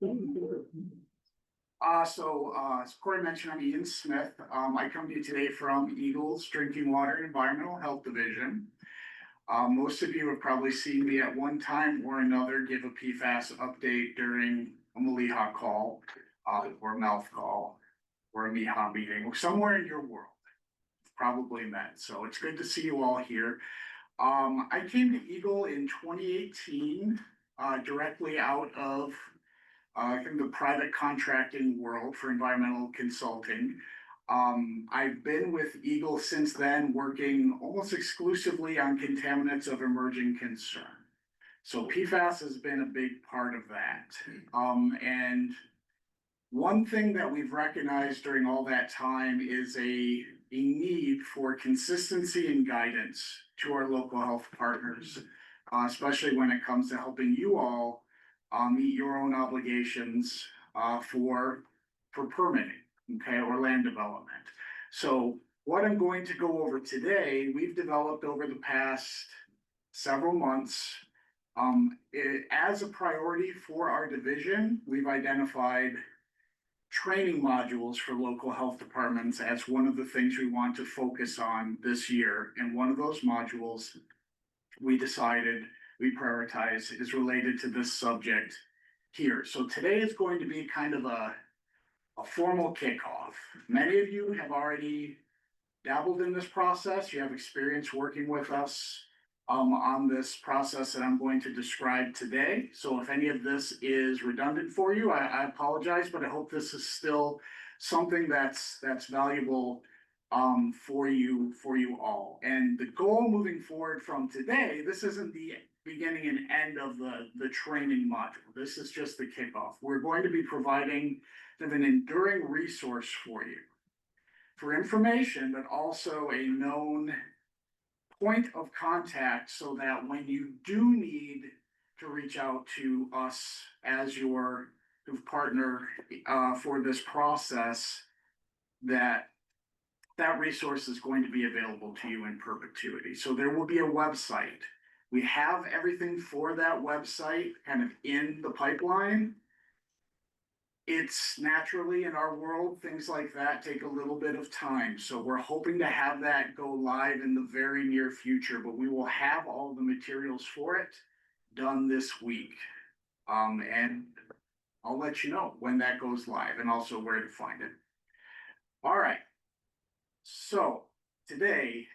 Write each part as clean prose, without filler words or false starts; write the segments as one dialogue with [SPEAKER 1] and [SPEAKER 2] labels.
[SPEAKER 1] As Corey mentioned, I'm Ian Smith. I come to you today from EGLE's Drinking Water and Environmental Health Division. Most of you have probably seen me at one time or another give a PFAS update during a Maliha call, or a mouth call, or a MIHA meeting, or somewhere in your world. Probably met. So it's good to see you all here. I came to EGLE in 2018, directly out of I think the private contracting world for environmental consulting. I've been with EGLE since then, working almost exclusively on contaminants of emerging concern. So PFAS has been a big part of that. And one thing that we've recognized during all that time is a need for consistency and guidance to our local health partners, especially when it comes to helping you all meet your own obligations for permitting, okay, or land development. So what I'm going to go over today, we've developed over the past several months as a priority for our division. We've identified training modules for local health departments as one of the things we want to focus on this year. And one of those modules we decided we prioritize is related to this subject here. So today is going to be kind of a formal kickoff. Many of you have already dabbled in this process. You have experience working with us on this process that I'm going to describe today. So if any of this is redundant for you, I apologize, but I hope this is still something that's valuable for you all. And the goal moving forward from today, this isn't the beginning and end of the training module. This is just the kickoff. We're going to be providing an enduring resource for you for information, but also a known point of contact so that when you do need to reach out to us as your partner for this process, that resource is going to be available to you in perpetuity. So there will be a website. We have everything for that website kind of in the pipeline. It's naturally in our world, things like that take a little bit of time. So we're hoping to have that go live in the very near future, but we will have all the materials for it done this week. And I'll let you know when that goes live and also where to find it. All right. So today,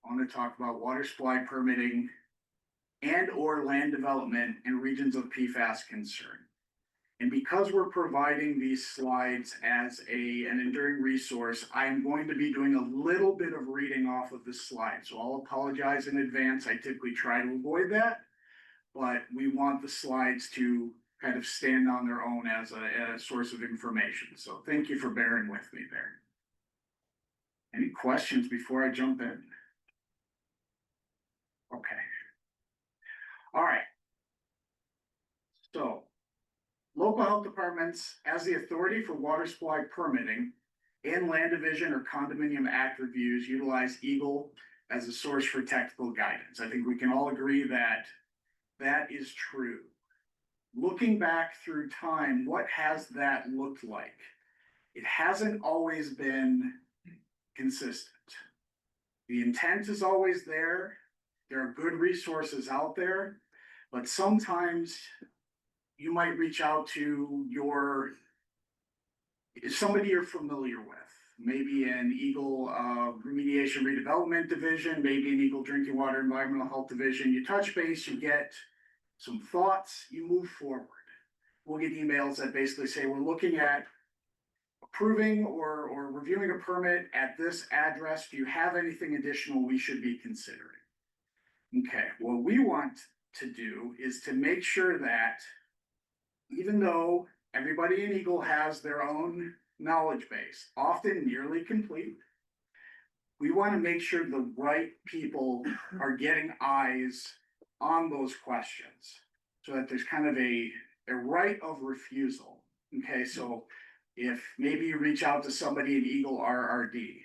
[SPEAKER 1] I want to talk about water supply permitting and or land development in regions of PFAS concern. And because we're providing these slides as an enduring resource, I'm going to be doing a little bit of reading off of the slide. So I'll apologize in advance. I typically try to avoid that, but we want the slides to kind of stand on their own as a source of information. So thank you for bearing with me there. Any questions before I jump in? Okay. All right. So local health departments, as the authority for water supply permitting and land division or condominium act reviews, utilize EGLE as a source for technical guidance. I think we can all agree that that is true. Looking back through time, what has that looked like? It hasn't always been consistent. The intent is always there. There are good resources out there, but sometimes you might reach out to somebody you're familiar with, maybe an EGLE remediation redevelopment division, maybe an EGLE drinking water environmental health division. You touch base, you get some thoughts, you move forward. We'll get emails that basically say we're looking at approving or reviewing a permit at this address. Do you have anything additional we should be considering? Okay, what we want to do is to make sure that even though everybody in EGLE has their own knowledge base, often nearly complete, we want to make sure the right people are getting eyes on those questions so that there's kind of a right of refusal. Okay, so if maybe you reach out to somebody in EGLE RRD,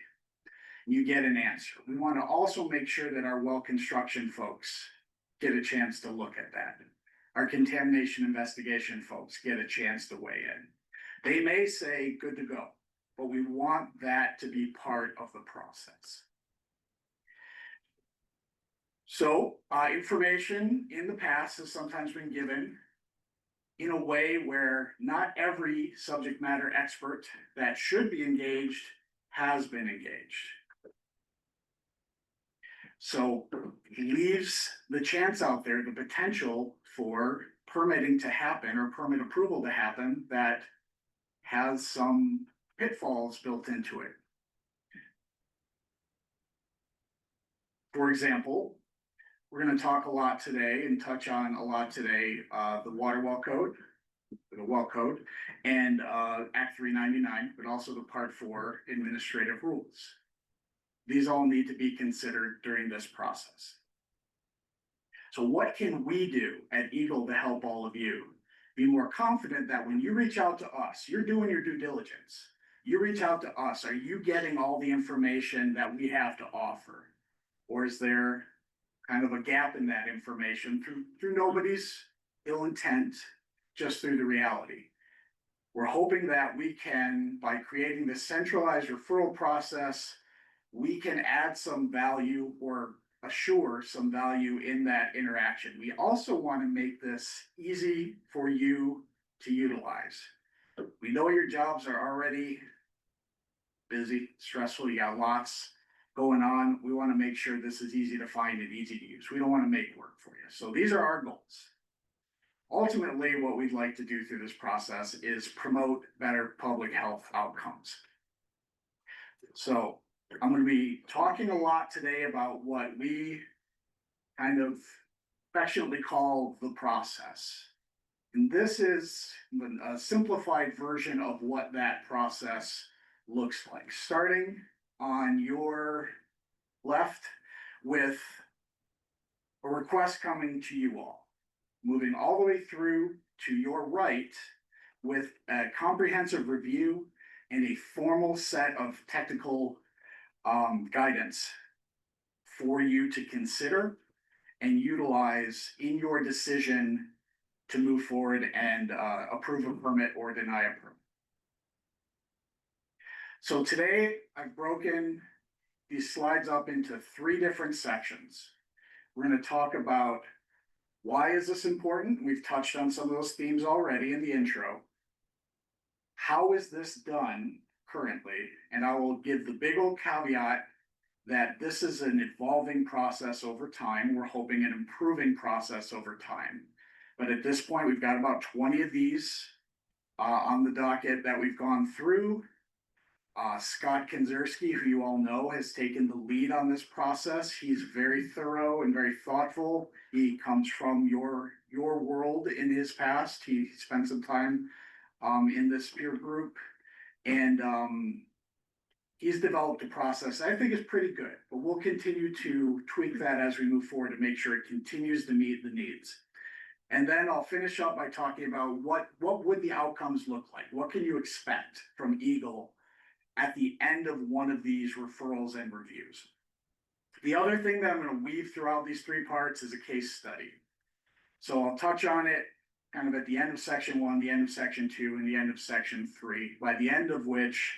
[SPEAKER 1] you get an answer. We want to also make sure that our well construction folks get a chance to look at that. our contamination investigation folks get a chance to weigh in. They may say, good to go, but we want that to be part of the process. So information in the past has sometimes been given in a way where not every subject matter expert that should be engaged has been engaged. So it leaves the chance out there, the potential for permitting to happen or permit approval to happen that has some pitfalls built into it. For example, we're going to talk a lot today and touch on a lot today, the water well code, and Act 399, but also the Part 4 administrative rules. These all need to be considered during this process. So what can we do at EGLE to help all of you be more confident that when you reach out to us, you're doing your due diligence. You reach out to us, are you getting all the information that we have to offer? Or is there kind of a gap in that information through nobody's ill intent, just through the reality? We're hoping that we can, by creating this centralized referral process, we can add some value or assure some value in that interaction. We also want to make this easy for you to utilize. We know your jobs are already busy, stressful, you got lots going on. We want to make sure this is easy to find and easy to use. We don't want to make work for you. So these are our goals. Ultimately, what we'd like to do through this process is promote better public health outcomes. So I'm going to be talking a lot today about what we kind of affectionately call the process. And this is a simplified version of what that process looks like, starting on your left with a request coming to you all, moving all the way through to your right with a comprehensive review and a formal set of technical guidance for you to consider and utilize in your decision to move forward and approve a permit or deny a permit. So today I've broken these slides up into 3 different sections. We're going to talk about why is this important? We've touched on some of those themes already in the intro. How is this done currently? And I will give the big old caveat that this is an evolving process over time. We're hoping an improving process over time. But at this point, we've got about 20 of these on the docket that we've gone through. Scott Kinzerski, who you all know, has taken the lead on this process. He's very thorough and very thoughtful. He comes from your world in his past. He spent some time in this peer group, and he's developed a process I think is pretty good, but we'll continue to tweak that as we move forward to make sure it continues to meet the needs. And then I'll finish up by talking about what would the outcomes look like? What can you expect from EGLE at the end of one of these referrals and reviews? The other thing that I'm going to weave throughout these 3 parts is a case study. So I'll touch on it kind of at the end of section 1, the end of section 2, and the end of section 3, by the end of which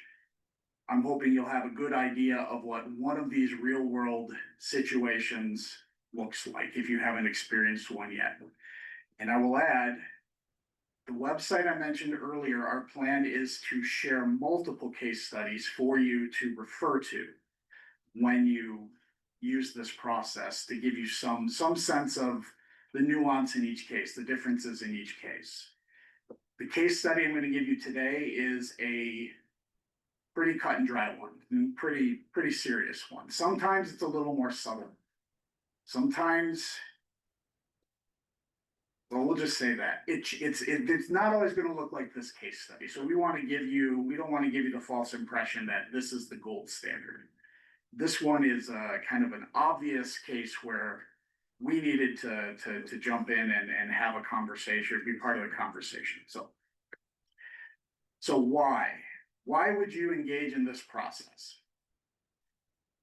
[SPEAKER 1] I'm hoping you'll have a good idea of what one of these real world situations looks like if you haven't experienced one yet. And I will add, the website I mentioned earlier, our plan is to share multiple case studies for you to refer to when you use this process to give you some sense of the nuance in each case, the differences in each case. The case study I'm going to give you today is a pretty cut and dry one, pretty serious one. Sometimes it's a little more subtle. Sometimes, well, we'll just say that it's not always going to look like this case study. So we don't want to give you the false impression that this is the gold standard. This one is kind of an obvious case where we needed to jump in and have a conversation, be part of the conversation. So why? Why would you engage in this process?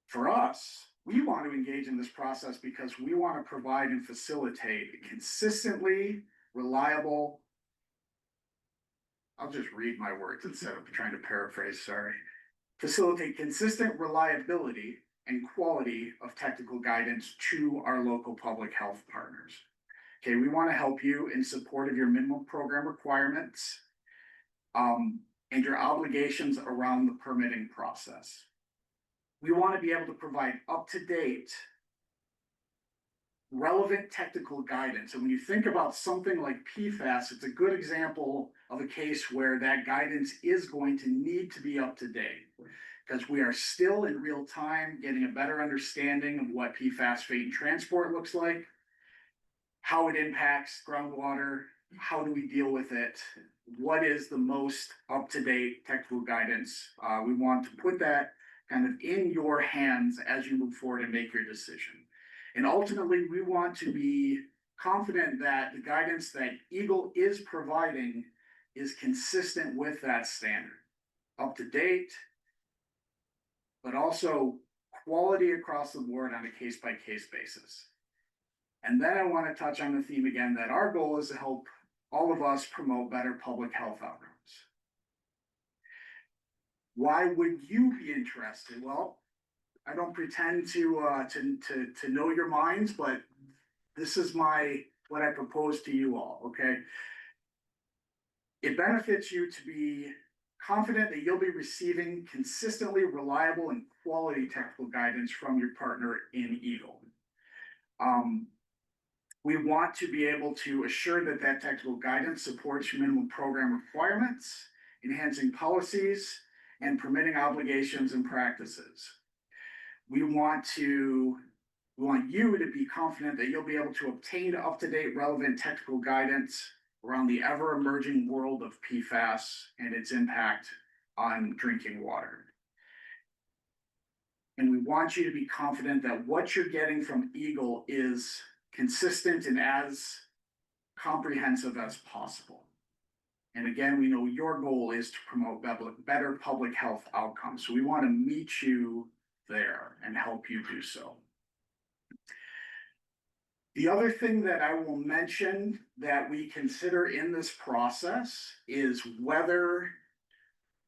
[SPEAKER 1] For us, we want to engage in this process because we want to provide and facilitate consistently reliable. I'll just read my words instead of trying to paraphrase, sorry. Facilitate consistent reliability and quality of technical guidance to our local public health partners. Okay, we want to help you in support of your minimum program requirements and your obligations around the permitting process. We want to be able to provide up-to-date, relevant technical guidance. And when you think about something like PFAS, it's a good example of a case where that guidance is going to need to be up to date, because we are still in real time getting a better understanding of what PFAS fate and transport looks like, how it impacts groundwater, how do we deal with it, what is the most up-to-date technical guidance. We want to put that kind of in your hands as you move forward and make your decision. And ultimately, we want to be confident that the guidance that EGLE is providing is consistent with that standard, up to date, but also quality across the board on a case-by-case basis. And then I want to touch on the theme again that our goal is to help all of us promote better public health outcomes. Why would you be interested? Well, I don't pretend to know your minds, but this is what I propose to you all, okay? It benefits you to be confident that you'll be receiving consistently reliable and quality technical guidance from your partner in EGLE. We want to be able to assure that that technical guidance supports your minimum program requirements, enhancing policies, and permitting obligations and practices. We want you to be confident that you'll be able to obtain up-to-date relevant technical guidance around the ever-emerging world of PFAS and its impact on drinking water. And we want you to be confident that what you're getting from EGLE is consistent and as comprehensive as possible. And again, we know your goal is to promote better public health outcomes. So we want to meet you there and help you do so. The other thing that I will mention that we consider in this process is whether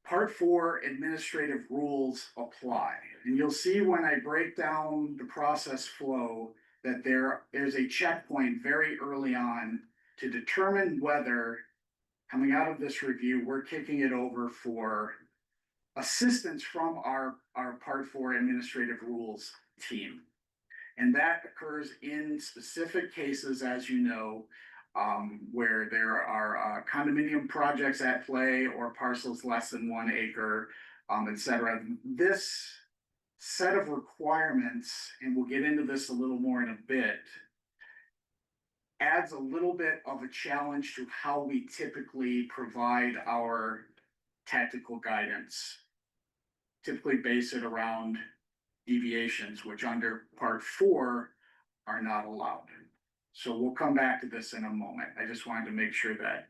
[SPEAKER 1] Part 4 administrative rules apply. And you'll see when I break down the process flow that there's a checkpoint very early on to determine whether, coming out of this review, we're kicking it over for assistance from our Part 4 administrative rules team. And that occurs in specific cases, as you know, where there are condominium projects at play or parcels less than 1 acre, et cetera. This set of requirements, and we'll get into this a little more in a bit, adds a little bit of a challenge to how we typically provide our technical guidance. Typically base it around deviations, which under Part 4 are not allowed. So we'll come back to this in a moment. I just wanted to make sure that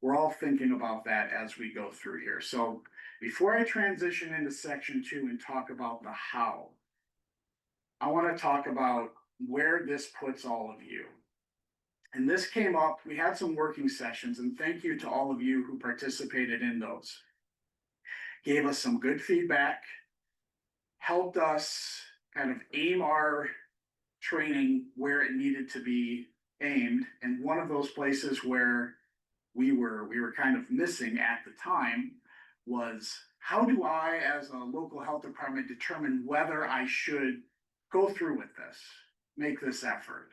[SPEAKER 1] we're all thinking about that as we go through here. So before I transition into section 2 and talk about the how, I want to talk about where this puts all of you. And this came up, we had some working sessions, and thank you to all of you who participated in those. Gave us some good feedback, helped us kind of aim our training where it needed to be aimed. And one of those places where we were kind of missing at the time was, how do I, as a local health department, determine whether I should go through with this, make this effort?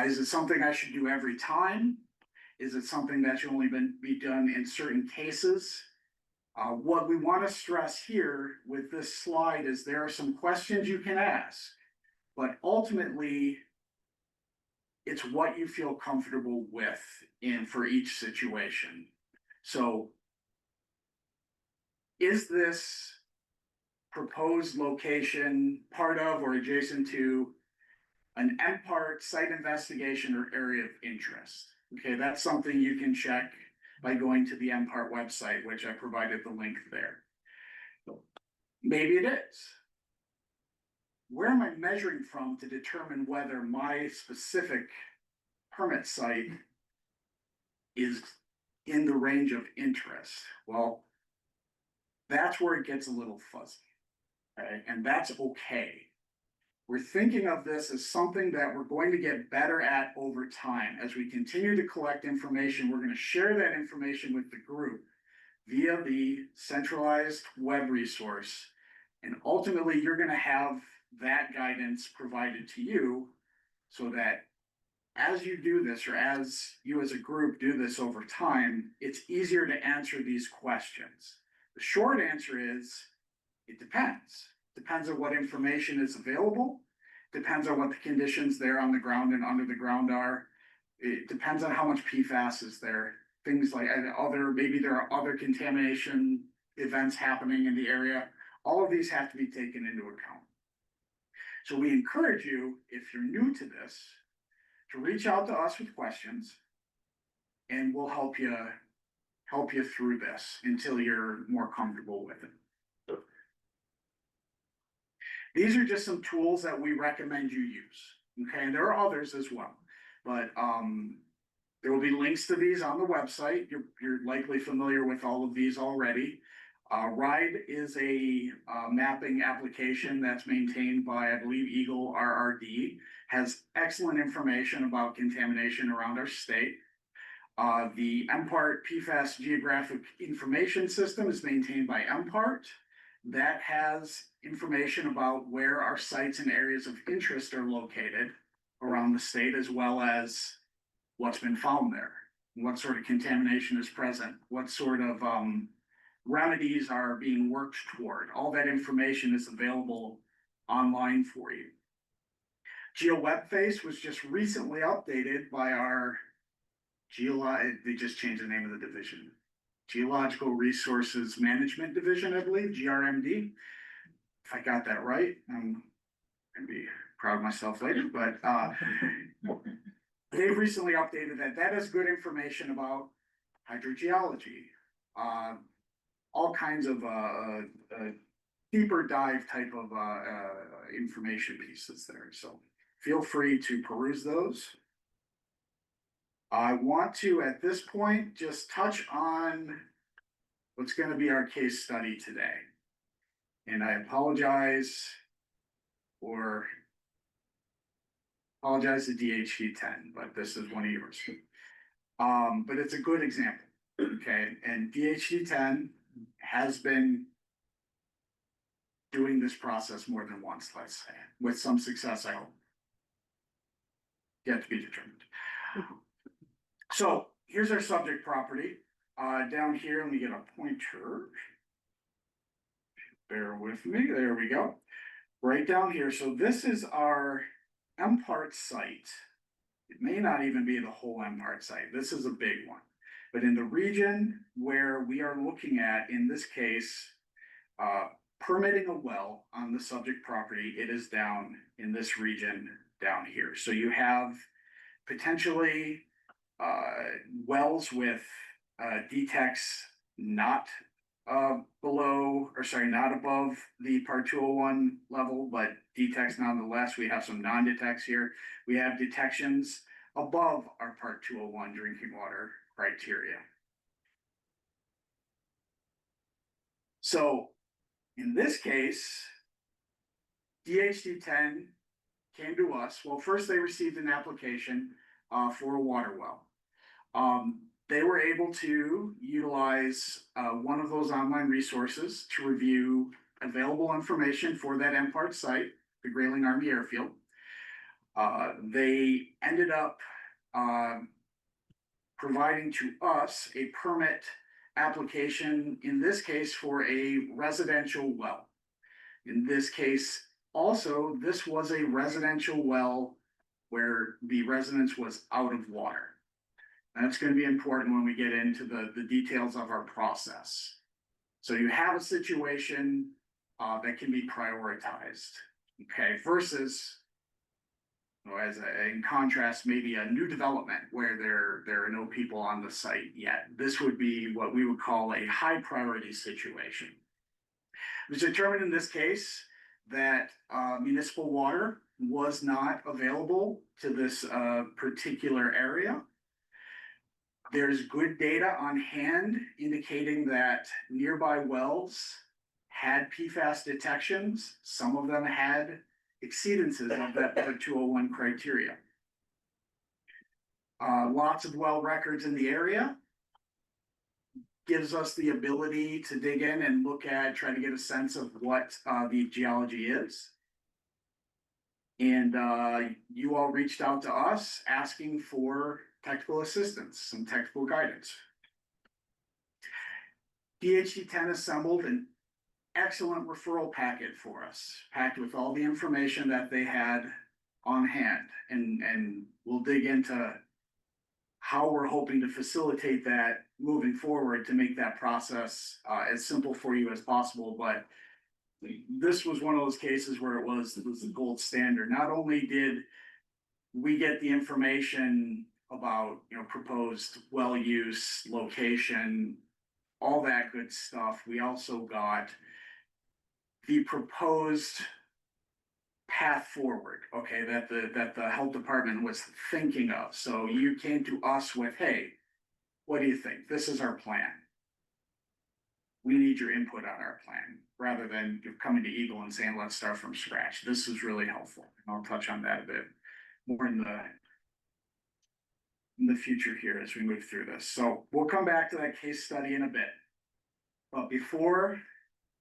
[SPEAKER 1] Is it something I should do every time? Is it something that should only be done in certain cases? What we want to stress here with this slide is there are some questions you can ask, but ultimately it's what you feel comfortable with for each situation. So is this proposed location part of or adjacent to an MPART site investigation or area of interest? Okay, that's something you can check by going to the MPART website, which I provided the link there. Maybe it is. Where am I measuring from to determine whether my specific permit site is in the range of interest. Well, that's where it gets a little fuzzy, okay? And that's okay. We're thinking of this as something that we're going to get better at over time. As we continue to collect information, we're going to share that information with the group via the centralized web resource. And ultimately, you're going to have that guidance provided to you so that as you do this, or as you as a group do this over time, it's easier to answer these questions. The short answer is, it depends. Depends on what information is available, depends on what the conditions there on the ground and under the ground are. It depends on how much PFAS is there, things like maybe there are other contamination events happening in the area. All of these have to be taken into account. So we encourage you, if you're new to this, to reach out to us with questions, and we'll help you through this until you're more comfortable with it. These are just some tools that we recommend you use. Okay, and there are others as well, but there will be links to these on the website. You're likely familiar with all of these already. RIDE is a mapping application that's maintained by, I believe, EGLE RRD, has excellent information about contamination around our state. The MPART PFAS Geographic Information System is maintained by MPART. That has information about where our sites and areas of interest are located around the state, as well as what's been found there, what sort of contamination is present, what sort of remedies are being worked toward. All that information is available online for you. GeoWebface was just recently updated by our they just changed the name of the division. Geological Resources Management Division, I believe, GRMD. If I got that right, I'm gonna be proud of myself later, but they've recently updated that. That has good information about hydrogeology, all kinds of deeper dive type of information pieces there. So feel free to peruse those. I want to, at this point, just touch on what's going to be our case study today. And I apologize to DHT10, but this is one of yours. But it's a good example, okay? And DHT10 has been doing this process more than once, let's say, with some success, I hope. Yet to be determined. So here's our subject property. Down here, let me get a pointer. Bear with me. There we go. Right down here. So this is our MPART site. It may not even be the whole MPART site. This is a big one. But in the region where we are looking at, in this case, permitting a well on the subject property, it is down in this region down here. So you have potentially wells with detects not not above the Part 201 level, but detects nonetheless. We have some non-detects here. We have detections above our Part 201 drinking water criteria. So in this case, DHT10 came to us. Well, first they received an application for a water well. They were able to utilize one of those online resources to review available information for that MPART site, the Grayling Army Airfield. They ended up providing to us a permit application, in this case for a residential well. In this case, also, this was a residential well where the residence was out of water. That's going to be important when we get into the details of our process. So you have a situation that can be prioritized, okay, versus, in contrast, maybe a new development where there are no people on the site yet. This would be what we would call a high priority situation. It was determined in this case that municipal water was not available to this particular area. There's good data on hand indicating that nearby wells had PFAS detections. Some of them had exceedances of that 201 criteria. Lots of well records in the area gives us the ability to dig in and look at, try to get a sense of what the geology is. And you all reached out to us asking for technical assistance, some technical guidance. DHT10 assembled an excellent referral packet for us, packed with all the information that they had on hand. And we'll dig into how we're hoping to facilitate that moving forward to make that process as simple for you as possible. But this was one of those cases where it was the gold standard. Not only did we get the information about, proposed well use, location, all that good stuff, we also got the proposed path forward, okay, that the health department was thinking of. So you came to us with, hey, what do you think? This is our plan. We need your input on our plan, rather than coming to EGLE and saying, let's start from scratch. This is really helpful. I'll touch on that a bit more in the future here as we move through this. So we'll come back to that case study in a bit. But before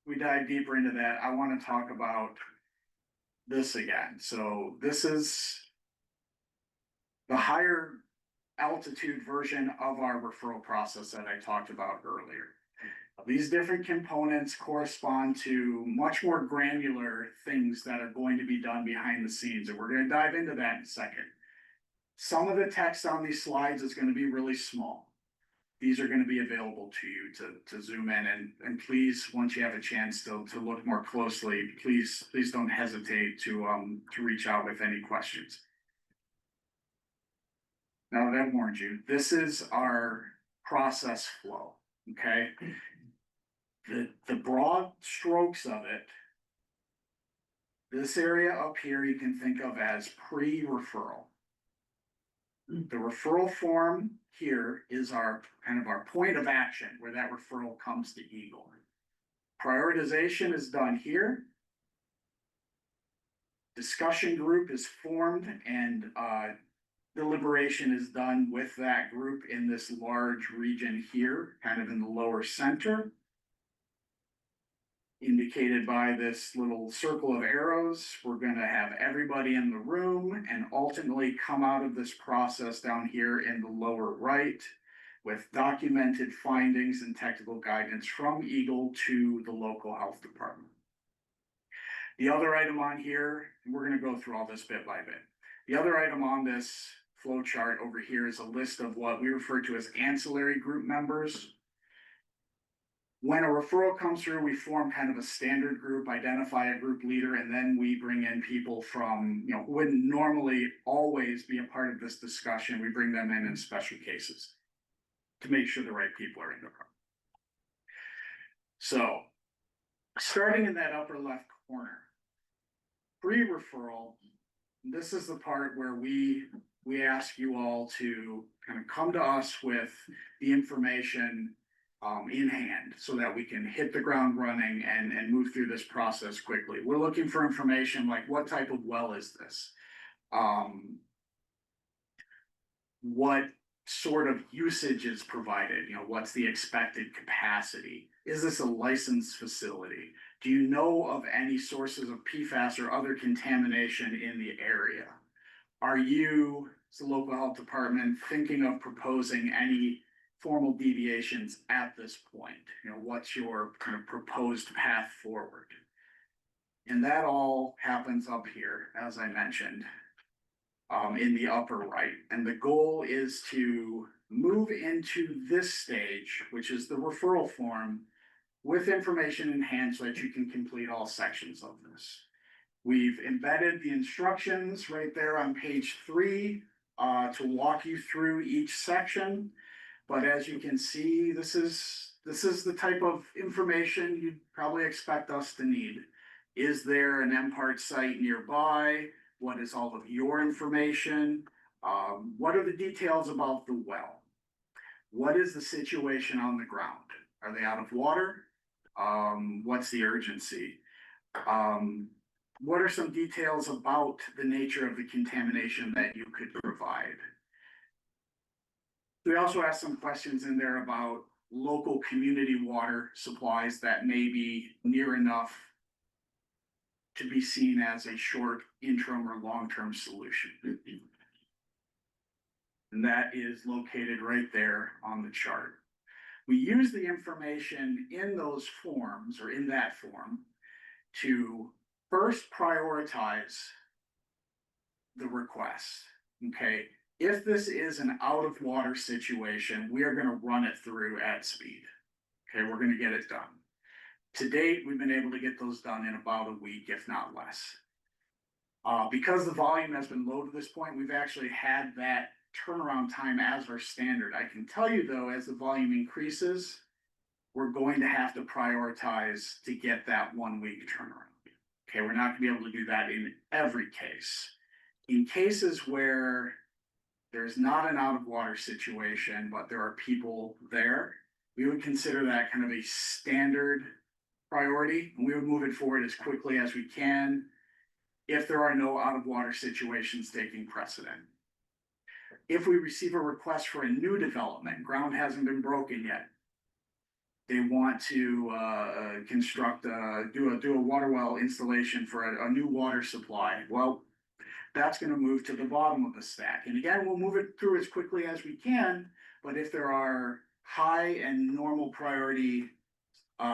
[SPEAKER 1] we dive deeper into that, I want to talk about this again. So this is the higher altitude version of our referral process that I talked about earlier. These different components correspond to much more granular things that are going to be done behind the scenes, and we're going to dive into that in a second. Some of the text on these slides is going to be really small. These are going to be available to you to zoom in, and please, once you have a chance to look more closely, please don't hesitate to reach out with any questions. Now that I've warned you, this is our process flow, okay? The broad strokes of it, this area up here you can think of as pre-referral. The referral form here is our kind of our point of action where that referral comes to EGLE. Prioritization is done here. Discussion group is formed, and deliberation is done with that group in this large region here, kind of in the lower center, indicated by this little circle of arrows. We're going to have everybody in the room and ultimately come out of this process down here in the lower right with documented findings and technical guidance from EGLE to the local health department. The other item on here, and we're going to go through all this bit by bit. The other item on this flow chart over here is a list of what we refer to as ancillary group members. When a referral comes through, we form kind of a standard group, identify a group leader, and then we bring in people from, who wouldn't normally always be a part of this discussion. We bring them in special cases to make sure the right people are in the room. So, starting in that upper left corner, pre-referral, this is the part where we ask you all to kind of come to us with the information in hand so that we can hit the ground running and move through this process quickly. We're looking for information like, what type of well is this? What sort of usage is provided? What's the expected capacity? Is this a licensed facility? Do you know of any sources of PFAS or other contamination in the area? Are you, as the local health department, thinking of proposing any formal deviations at this point? What's your kind of proposed path forward? And that all happens up here, as I mentioned, in the upper right. And the goal is to move into this stage, which is the referral form, with information in hand so that you can complete all sections of this. We've embedded the instructions right there on page 3 to walk you through each section. But as you can see, this is the type of information you'd probably expect us to need. Is there an MPART site nearby? What is all of your information? What are the details about the well? what is the situation on the ground? Are they out of water? What's the urgency? What are some details about the nature of the contamination that you could provide? We also asked some questions in there about local community water supplies that may be near enough to be seen as a short, interim, or long-term solution. And that is located right there on the chart. We use the information in those forms, or in that form, to first prioritize the request. Okay, if this is an out of water situation, we are going to run it through at speed. Okay, we're going to get it done. To date, we've been able to get those done in about a week, if not less. Because the volume has been low to this point, we've actually had that turnaround time as our standard. I can tell you though, as the volume increases, we're going to have to prioritize to get that 1 week turnaround. Okay, we're not gonna be able to do that in every case. In cases where there's not an out of water situation, but there are people there, we would consider that kind of a standard priority, and we would move it forward as quickly as we can if there are no out of water situations taking precedent. If we receive a request for a new development, ground hasn't been broken yet, they want to construct, do a water well installation for a new water supply, well, that's going to move to the bottom of the stack. And again, we'll move it through as quickly as we can, but if there are high and normal priority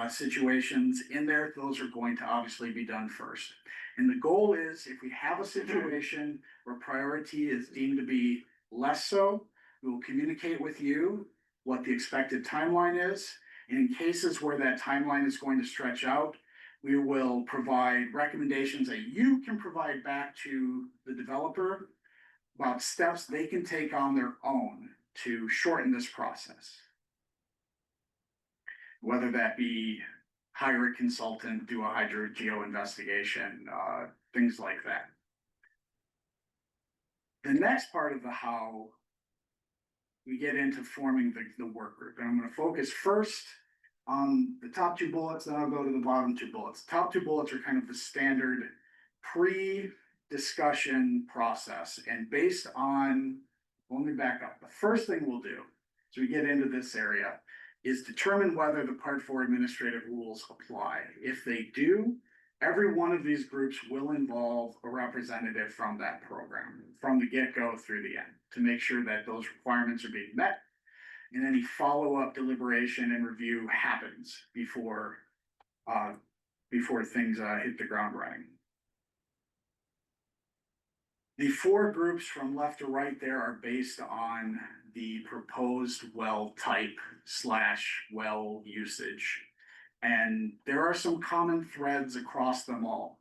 [SPEAKER 1] situations in there, those are going to obviously be done first. And the goal is, if we have a situation where priority is deemed to be less so, we will communicate with you what the expected timeline is. And in cases where that timeline is going to stretch out, we will provide recommendations that you can provide back to the developer about steps they can take on their own to shorten this process. Whether that be hire a consultant, do a hydrogeo investigation, things like that. The next part of the how, we get into forming the work group. And I'm going to focus first on the top two bullets, then I'll go to the bottom two bullets. Top two bullets are kind of the standard pre-discussion process. And based on, let me back up. The first thing we'll do, as we get into this area, is determine whether the Part 4 administrative rules apply. If they do, every one of these groups will involve a representative from that program, from the get-go through the end, to make sure that those requirements are being met, and any follow-up deliberation and review happens before things hit the ground running. The four groups from left to right there are based on the proposed well type / well usage. And there are some common threads across them all,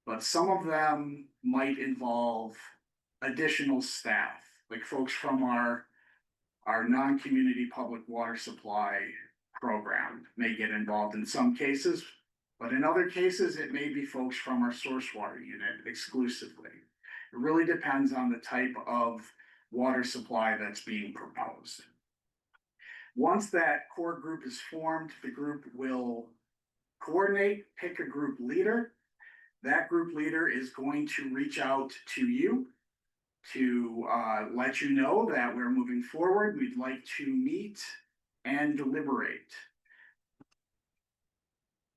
[SPEAKER 1] but some of them might involve additional staff, like folks from our non-community public water supply program may get involved in some cases, but in other cases, it may be folks from our source water unit exclusively. It really depends on the type of water supply that's being proposed. Once that core group is formed, the group will coordinate, pick a group leader. That group leader is going to reach out to you to let you know that we're moving forward. We'd like to meet and deliberate.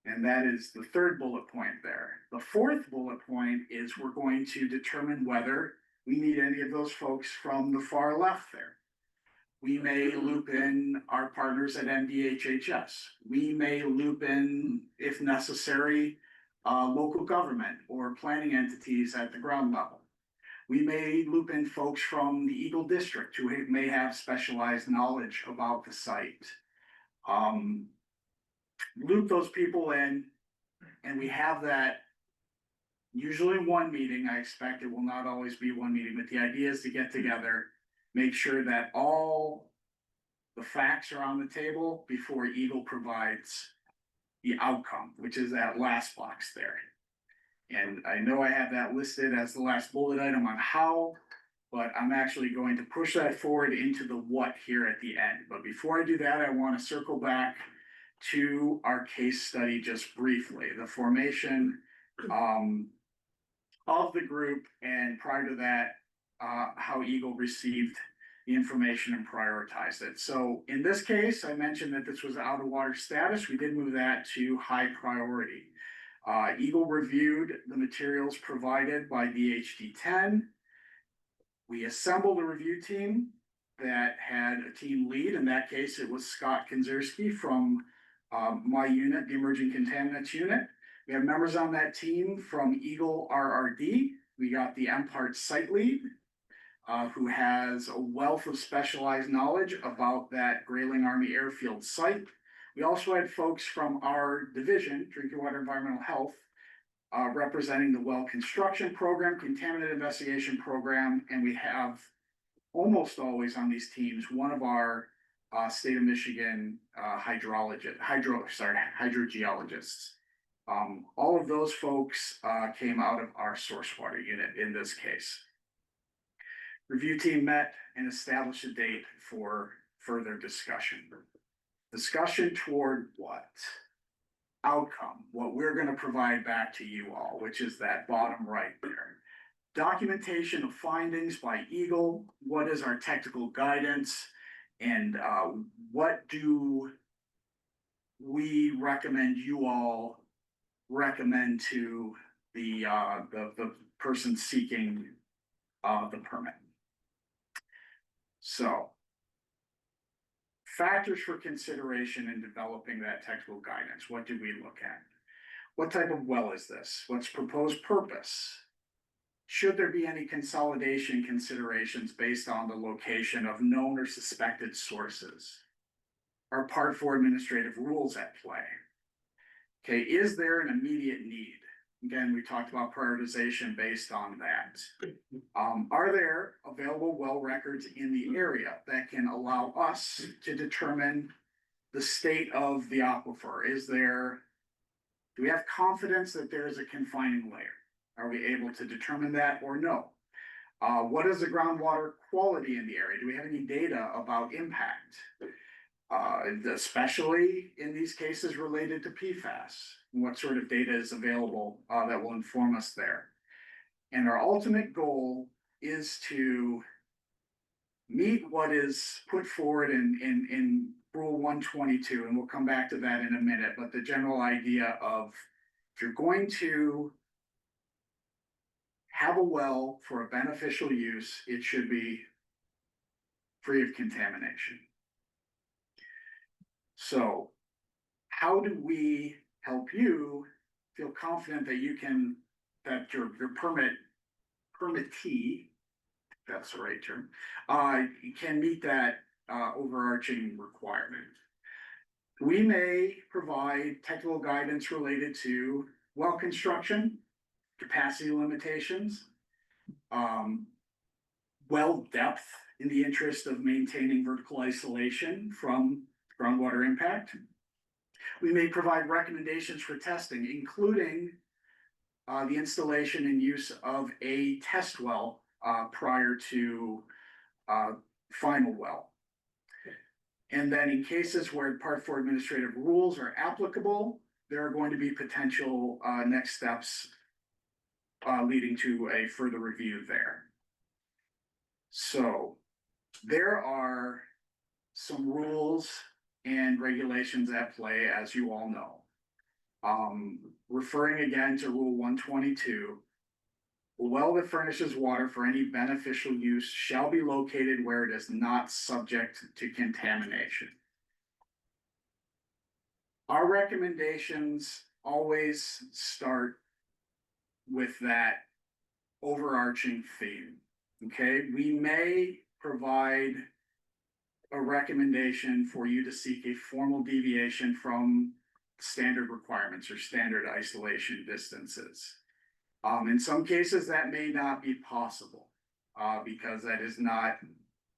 [SPEAKER 1] And that is the third bullet point there. The fourth bullet point is we're going to determine whether we need any of those folks from the far left there. We may loop in our partners at NDHHS. We may loop in, if necessary, local government or planning entities at the ground level. We may loop in folks from the EGLE district who may have specialized knowledge about the site. Loop those people in, and we have that usually one meeting. I expect it will not always be one meeting, but the idea is to get together, make sure that all the facts are on the table before EGLE provides the outcome, which is that last box there. And I know I have that listed as the last bullet item on how. but I'm actually going to push that forward into the what here at the end. But before I do that, I want to circle back to our case study just briefly, the formation of the group, and prior to that, how EGLE received the information and prioritized it. So in this case, I mentioned that this was out of water status. We did move that to high priority. EGLE reviewed the materials provided by DHD10. We assembled a review team that had a team lead. In that case, it was Scott Kinzerski from my unit, the Emerging Contaminants Unit. We have members on that team from EGLE RRD. We got the MPART site lead, who has a wealth of specialized knowledge about that Grayling Army Airfield site. We also had folks from our division, Drinking Water Environmental Health, representing the well construction program, contaminant investigation program, and we have almost always on these teams one of our state of Michigan hydrogeologists. All of those folks came out of our source water unit in this case. Review team met and established a date for further discussion. Discussion toward what? Outcome, what we're going to provide back to you all, which is that bottom right there. Documentation of findings by EGLE, what is our technical guidance, and what do we recommend you all recommend to the person seeking the permit. So, factors for consideration in developing that technical guidance. What do we look at? What type of well is this? What's proposed purpose? Should there be any consolidation considerations based on the location of known or suspected sources? Are Part 4 administrative rules at play? Okay, is there an immediate need? Again, we talked about prioritization based on that. Are there available well records in the area that can allow us to determine the state of the aquifer? Do we have confidence that there is a confining layer? Are we able to determine that or no? What is the groundwater quality in the area? Do we have any data about impact? Especially in these cases related to PFAS. What sort of data is available that will inform us there? And our ultimate goal is to meet what is put forward in Rule 122, and we'll come back to that in a minute, but the general idea of if you're going to have a well for a beneficial use, it should be free of contamination. So how do we help you feel confident that you can, that your permittee, that's the right term, can meet that overarching requirement? We may provide technical guidance related to well construction, capacity limitations, well depth in the interest of maintaining vertical isolation from groundwater impact. We may provide recommendations for testing, including the installation and use of a test well prior to final well. And then in cases where Part 4 administrative rules are applicable, there are going to be potential next steps leading to a further review there. So there are some rules and regulations at play, as you all know. Referring again to Rule 122, a well that furnishes water for any beneficial use shall be located where it is not subject to contamination. Our recommendations always start with that overarching theme. Okay, we may provide a recommendation for you to seek a formal deviation from standard requirements or standard isolation distances. In some cases that may not be possible because that is not,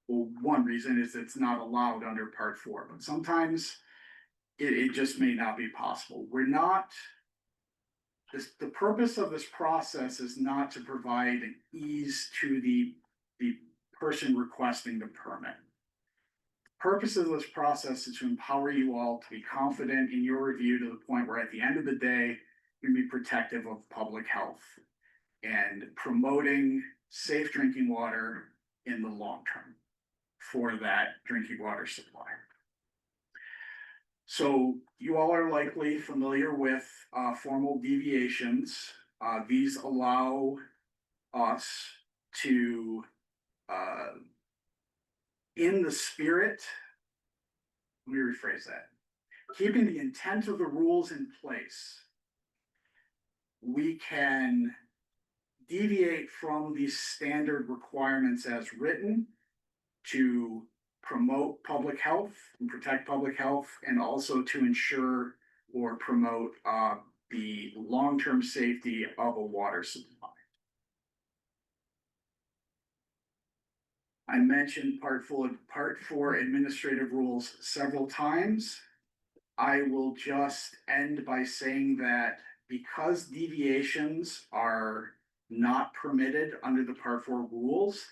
[SPEAKER 1] well, one reason is it's not allowed under Part 4, but sometimes it just may not be possible. We're not, the purpose of this process is not to provide ease to the the person requesting the permit. Purpose of this process is to empower you all to be confident in your review to the point where at the end of the day, you're gonna be protective of public health and promoting safe drinking water in the long term for that drinking water supply. So you all are likely familiar with formal deviations. These allow us to, in the spirit, let me rephrase that, keeping the intent of the rules in place, we can deviate from these standard requirements as written to promote public health and protect public health, and also to ensure or promote the long-term safety of a water supply. I mentioned part 4 administrative rules several times. I will just end by saying that because deviations are not permitted under the part 4 rules,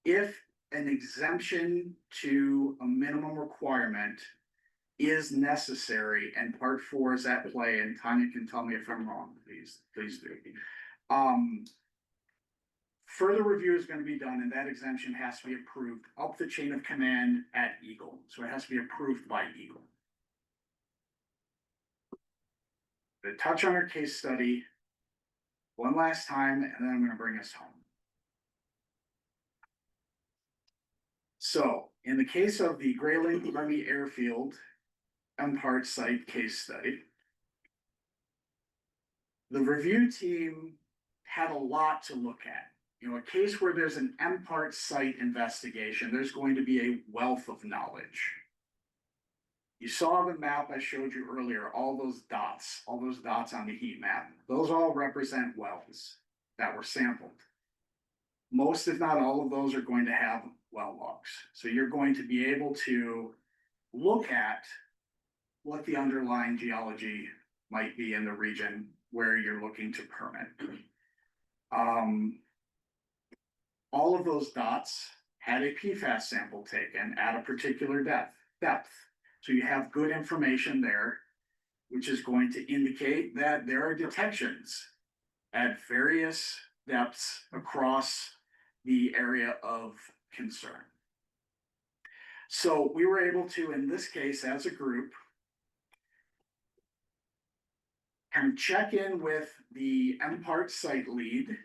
[SPEAKER 1] if an exemption to a minimum requirement is necessary and part 4 is at play, and Tanya can tell me if I'm wrong, please do. Further review is going to be done, and that exemption has to be approved up the chain of command at EGLE. So it has to be approved by EGLE. To touch on our case study one last time, and then I'm going to bring us home. So in the case of the Grayling Army Airfield MPART site case study, the review team had a lot to look at. You know, a case where there's an MPART site investigation, there's going to be a wealth of knowledge. You saw the map I showed you earlier, all those dots on the heat map. Those all represent wells that were sampled. Most, if not all of those, are going to have well logs. So you're going to be able to look at what the underlying geology might be in the region where you're looking to permit. All of those dots had a PFAS sample taken at a particular depth. So you have good information there, which is going to indicate that there are detections at various depths across the area of concern. So we were able to, in this case, as a group, kind of check in with the MPART site lead,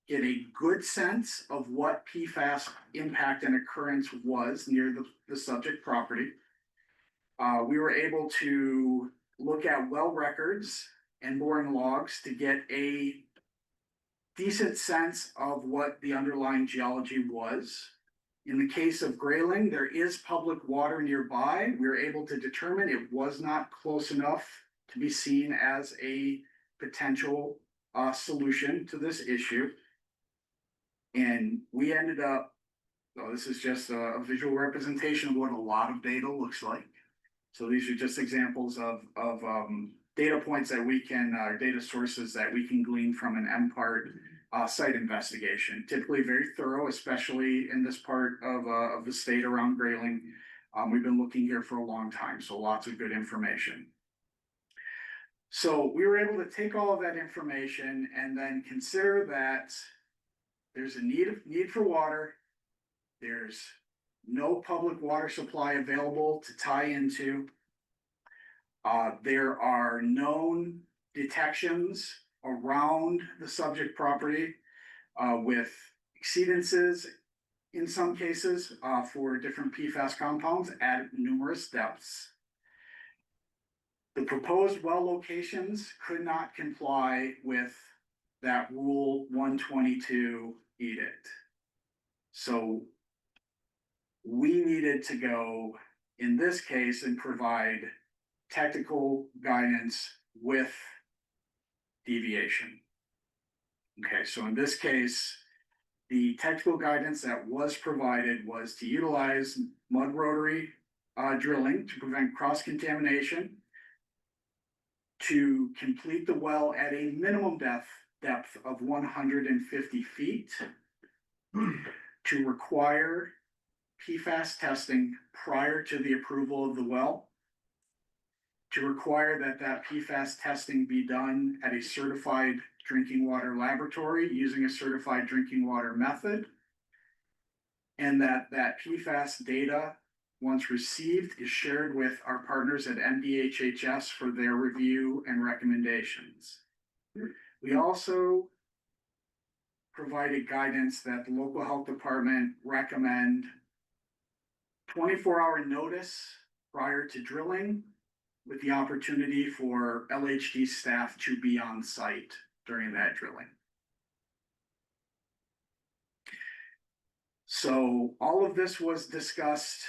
[SPEAKER 1] get a good sense of what PFAS impact and occurrence was near the subject property. We were able to look at well records and boring logs to get a decent sense of what the underlying geology was. In the case of Grayling, there is public water nearby. We were able to determine it was not close enough to be seen as a potential solution to this issue. And we ended up, so this is just a visual representation of what a lot of data looks like. So these are just examples of data points that we can, data sources that we can glean from an MPART site investigation. Typically very thorough, especially in this part of the state around Grayling. We've been looking here for a long time, so lots of good information. So we were able to take all of that information and then consider that there's a need for water. There's no public water supply available to tie into. There are known detections around the subject property with exceedances in some cases for different PFAS compounds at numerous depths. The proposed well locations could not comply with that Rule 122 edict. So we needed to go, in this case, and provide technical guidance with deviation. Okay, so in this case, the technical guidance that was provided was to utilize mud rotary drilling to prevent cross-contamination, to complete the well at a minimum depth of 150 feet, to require PFAS testing prior to the approval of the well, to require that that PFAS testing be done at a certified drinking water laboratory using a certified drinking water method, and that that PFAS data, once received, is shared with our partners at MDHHS for their review and recommendations. We also provided guidance that the local health department recommend 24-hour notice prior to drilling, with the opportunity for LHD staff to be on site during that drilling. So all of this was discussed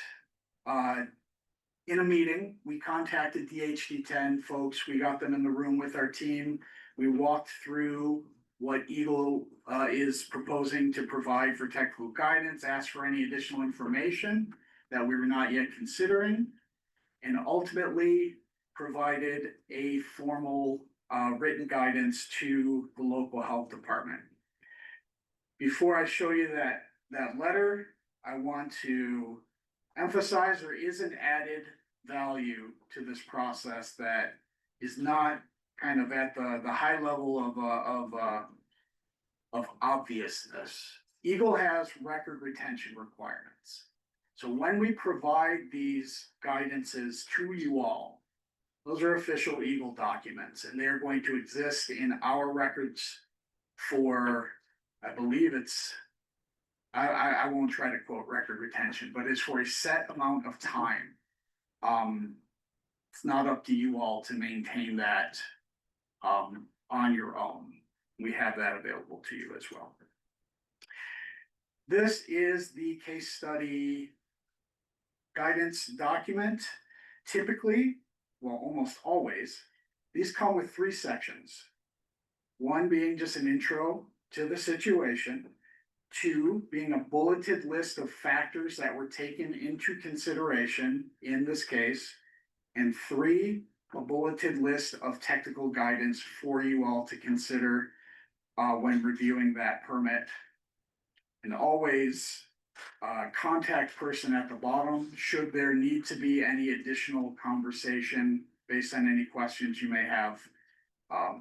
[SPEAKER 1] in a meeting. We contacted DHD10 folks. We got them in the room with our team. We walked through what EGLE is proposing to provide for technical guidance, asked for any additional information that we were not yet considering, and ultimately provided a formal written guidance to the local health department. Before I show you that letter, I want to emphasize there is an added value to this process that is not kind of at the high level of obviousness. EGLE has record retention requirements. So when we provide these guidances to you all, those are official EGLE documents, and they're going to exist in our records for, I believe it's, I won't try to quote record retention, but it's for a set amount of time. It's not up to you all to maintain that on your own. We have that available to you as well. This is the case study guidance document. Typically, well, almost always, these come with 3 sections. One being just an intro to the situation, 2 being a bulleted list of factors that were taken into consideration in this case, and 3, a bulleted list of technical guidance for you all to consider when reviewing that permit. And always contact person at the bottom should there need to be any additional conversation based on any questions you may have,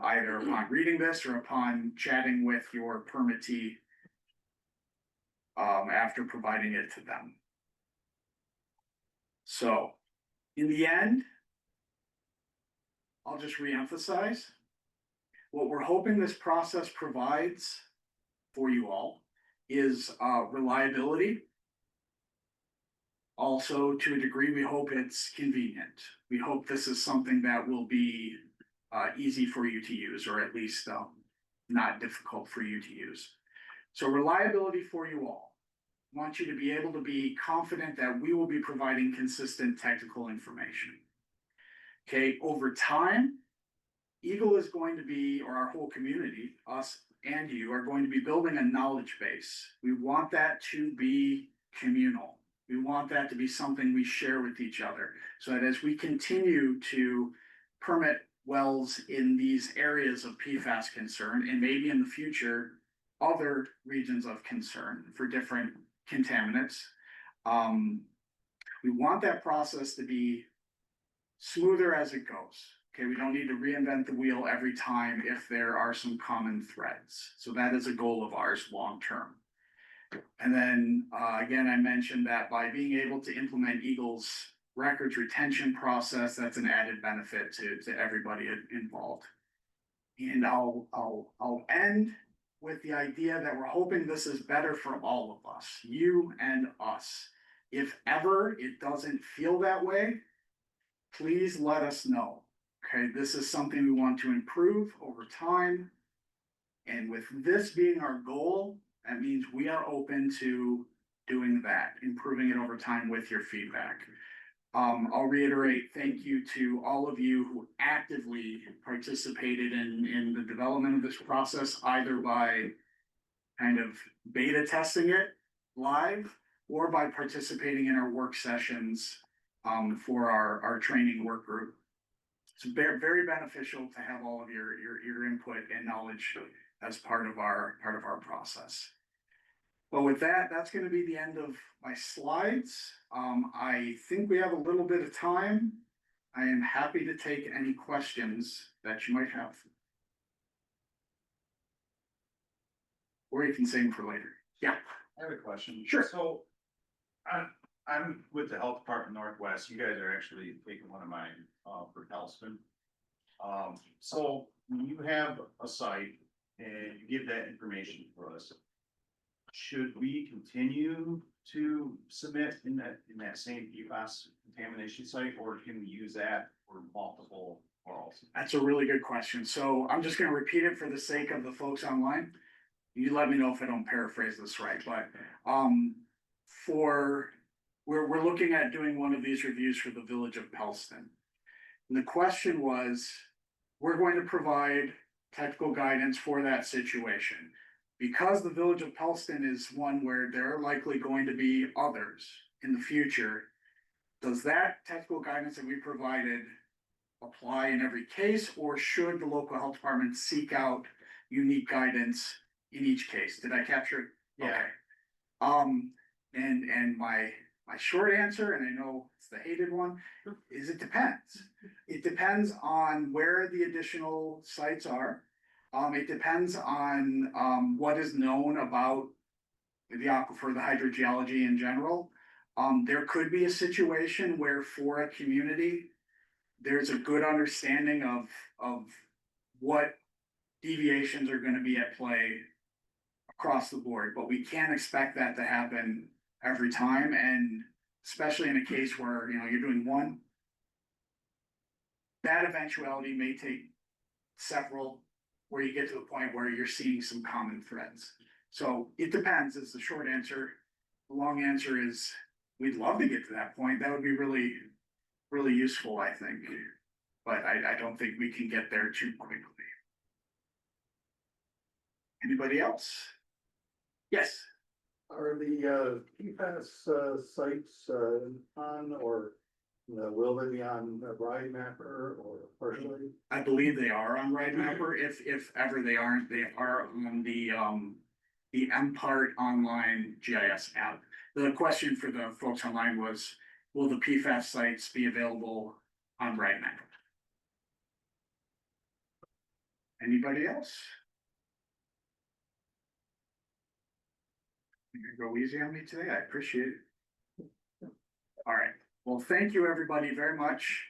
[SPEAKER 1] either upon reading this or upon chatting with your permittee after providing it to them. So in the end, I'll just reemphasize what we're hoping this process provides for you all is reliability. Also, to a degree, we hope it's convenient. We hope this is something that will be easy for you to use, or at least not difficult for you to use. So reliability for you all. I want you to be able to be confident that we will be providing consistent technical information. Okay, over time, EGLE is going to be, or our whole community, us and you, are going to be building a knowledge base. We want that to be communal. We want that to be something we share with each other, so that as we continue to permit wells in these areas of PFAS concern, and maybe in the future, other regions of concern for different contaminants, we want that process to be smoother as it goes. Okay, we don't need to reinvent the wheel every time if there are some common threads. So that is a goal of ours long term. And then again, I mentioned that by being able to implement EGLE's records retention process, that's an added benefit to everybody involved. And I'll end with the idea that we're hoping this is better for all of us, you and us. If ever it doesn't feel that way, please let us know. Okay, this is something we want to improve over time. And with this being our goal, that means we are open to doing that, improving it over time with your feedback. I'll reiterate, thank you to all of you who actively participated in the development of this process, either by kind of beta testing it live or by participating in our work sessions for our training work group. It's very, very beneficial to have all of your input and knowledge as part of our process. But with that, that's gonna be the end of my slides. I think we have a little bit of time. I am happy to take any questions that you might have. Or you can save them for later. Yeah,
[SPEAKER 2] I have a question.
[SPEAKER 1] Sure.
[SPEAKER 2] So I'm with the Health Department Northwest. You guys are actually taking one of mine for Hellston. So when you have a site and you give that information for us, should we continue to submit in that same PFAS contamination site, or can we use that for multiple quarrels?
[SPEAKER 1] that's a really good question. So I'm just gonna repeat it for the sake of the folks online. You let me know if I don't paraphrase this right, but we're looking at doing one of these reviews for the village of Pellston. And the question was, we're going to provide technical guidance for that situation. Because the village of Pellston is one where there are likely going to be others in the future, does that technical guidance that we provided apply in every case, or should the local health department seek out unique guidance in each case? Did I capture it?
[SPEAKER 2] Yeah.
[SPEAKER 1] Okay. And my short answer, and I know it's the hated one, is it depends. It depends on where the additional sites are. It depends on what is known about the aquifer, the hydrogeology in general. There could be a situation where for a community, there's a good understanding of what deviations are going to be at play across the board, but we can't expect that to happen every time. And especially in a case where, you know, you're doing one, that eventuality may take several, where you get to the point where you're seeing some common threads. So it depends is the short answer. The long answer is we'd love to get to that point. That would be really, really useful, I think. But I don't think we can get there too quickly. Anybody else? Yes.
[SPEAKER 3] Are the PFAS sites on, or will they be on Ride Mapper or partially?
[SPEAKER 1] I believe they are on Ride Mapper. If ever they aren't, they are on the MPart online GIS app. The question for the folks online was, will the PFAS sites be available on Ride Mapper? Anybody else? You can go easy on me today. I appreciate it. All right. Well, thank you everybody very much.